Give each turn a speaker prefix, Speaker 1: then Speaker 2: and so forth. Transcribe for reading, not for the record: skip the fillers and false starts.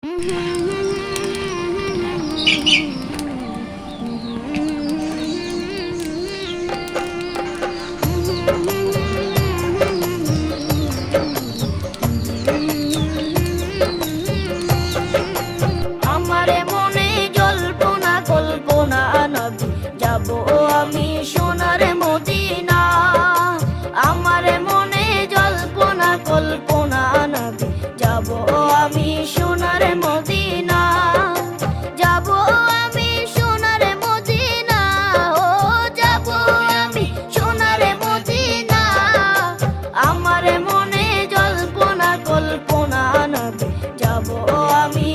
Speaker 1: আমারে মনে জল্পনা কল্পনা নবী যাব আমি সোনার মদিনা। আমারে মনে জল্পনা কল্পনা নবী যাব আমি সোনার মদিনা। যাব আমি সোনার মদিনা, ও যাব আমি সোনার মদিনা। আমারে মনে জল্পনা কল্পনা নবী যাব আমি